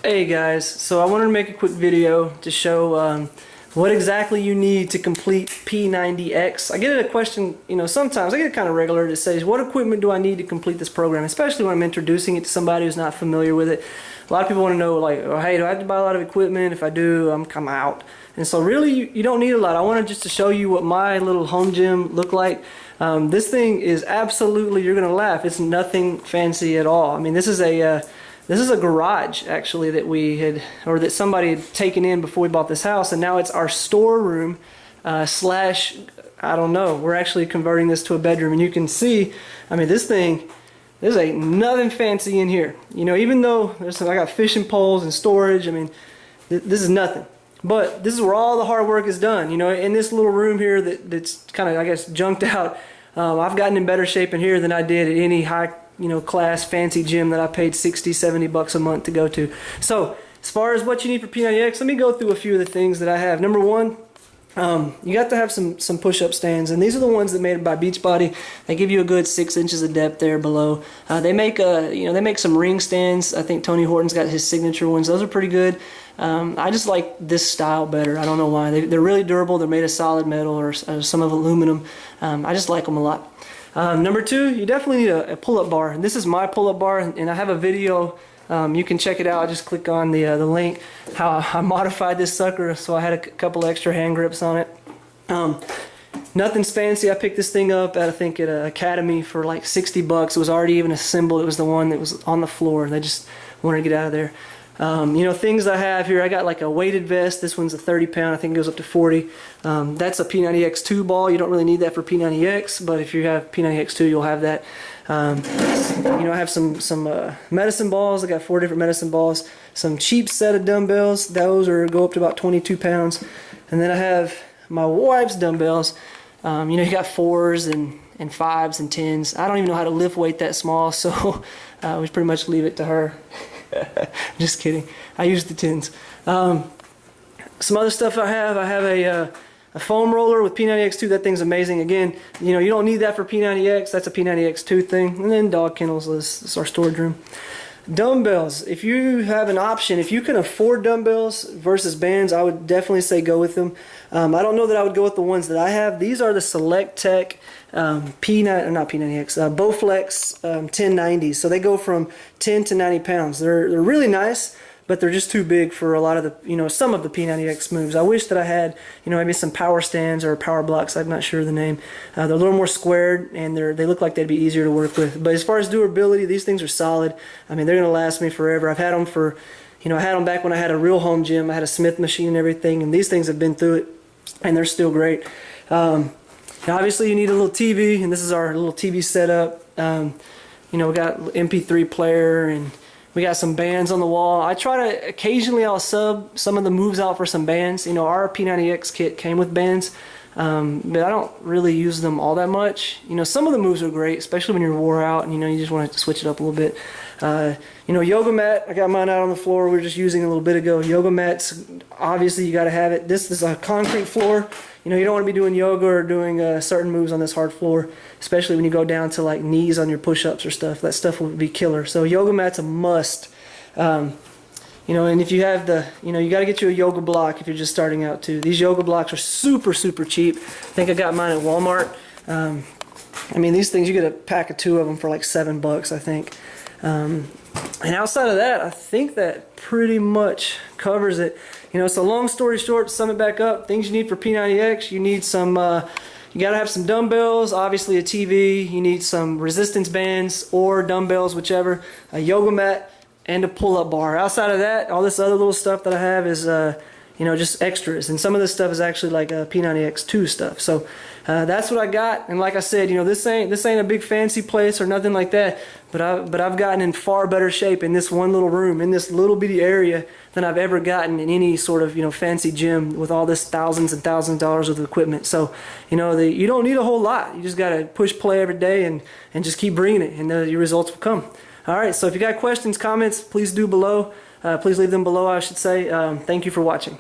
Hey guys, so I wanted to make a quick video to show what exactly you need to complete P90X. I get a question, sometimes I get it kind of regular that says, what equipment do I need to complete this program, especially when I'm introducing it to somebody who's not familiar with it. A lot of people want to know, like, oh, hey, do I have to buy a lot of equipment? If I do, I'm out. And so really, you don't need a lot. I wanted just to show you what my little home gym looked like. This thing is absolutely, you're going to laugh, it's nothing fancy at all. I mean, this is a garage actually that we had, or that somebody had taken in before we bought this house, and now it's our storeroom slash, I don't know, we're actually converting this to a bedroom. And you can see, I mean, this thing, there's ain't nothing fancy in here. Even though I got fishing poles and storage, I mean, this is nothing. But this is where all the hard work is done. In this little room here that's kind of, I guess, junked out, I've gotten in better shape in here than I did at any high class fancy gym that I paid 60, 70 bucks a month to go to. So as far as what you need for P90X, let me go through a few of the things that I have. Number one, you got to have some push-up stands, and these are the ones that made by Beachbody. They give you a good 6 inches of depth there below. They make they make some ring stands. I think Tony Horton's got his signature ones. Those are pretty good. I just like this style better. I don't know why. They're really durable. They're made of solid metal or some of aluminum. I just like them a lot. Number two, you definitely need a pull-up bar. And this is my pull-up bar, and I have a video. You can check it out. Just click on the link. How I modified this sucker, so I had a couple extra hand grips on it. Nothing's fancy. I picked this thing up at, I think, at Academy for like 60 bucks. It was already even assembled. It was the one that was on the floor, and they just wanted to get out of there. Things I have here, I got like a weighted vest. This one's a 30 pound, I think it goes up to 40. That's a P90X 2 ball. You don't really need that for P90X, but if you have P90X 2, you'll have that. I have some medicine balls. I got 4 different medicine balls. Some cheap set of dumbbells. Those go up to about 22 pounds. And then I have my wife's dumbbells. You got 4s and 5s and 10s. I don't even know how to lift weight that small, so we pretty much leave it to her. Just kidding. I use the 10s. Some other stuff I have a foam roller with P90X2. That thing's amazing. Again, you don't need that for P90X. That's a P90X2 thing. And then dog kennels. This is our storage room. Dumbbells. If you have an option, if you can afford dumbbells versus bands, I would definitely say go with them. I don't know that I would go with the ones that I have. These are the Select Tech P90X, Bowflex 1090s. So they go from 10 to 90 pounds. They're really nice, but they're just too big for a lot of the, some of the P90X moves. I wish that I had, maybe some power stands or power blocks. I'm not sure of the name. They're a little more squared, and they look like they'd be easier to work with. But as far as durability, these things are solid. I mean, they're going to last me forever. I've had them for, I had them back when I had a real home gym. I had a Smith machine and everything, and these things have been through it, and they're still great. Now obviously you need a little TV, and this is our little TV setup. We got MP3 player, and we got some bands on the wall. I try to, occasionally I'll sub some of the moves out for some bands. Our P90X kit came with bands, but I don't really use them all that much. Some of the moves are great, especially when you're wore out and you just want to switch it up a little bit. Yoga mat, I got mine out on the floor. We were just using a little bit ago. Yoga mats, obviously you got to have it. This is a concrete floor. You don't want to be doing yoga or doing certain moves on this hard floor, especially when you go down to like knees on your push-ups or stuff. That stuff will be killer. So yoga mat's a must. And if you have you got to get you a yoga block if you're just starting out too. These yoga blocks are super, super cheap. I think I got mine at Walmart. I mean, these things, you get a pack of 2 of them for like 7 bucks, I think. And outside of that, I think that pretty much covers it. So long story short, to sum it back up, things you need for P90X, you need some, you gotta have some dumbbells, obviously a TV, you need some resistance bands or dumbbells, whichever, a yoga mat, and a pull-up bar. Outside of that, all this other little stuff that I have is, just extras. And some of this stuff is actually like P90X2 stuff. So that's what I got. And like I said, this ain't a big fancy place or nothing like that. But I've gotten in far better shape in this one little room, in this little bitty area, than I've ever gotten in any sort of fancy gym with all this thousands and thousands of dollars worth of equipment. So you don't need a whole lot. You just got to push play every day and just keep bringing it, and your results will come. All right. So if you got questions, comments, please do below. Please leave them below, I should say. Thank you for watching.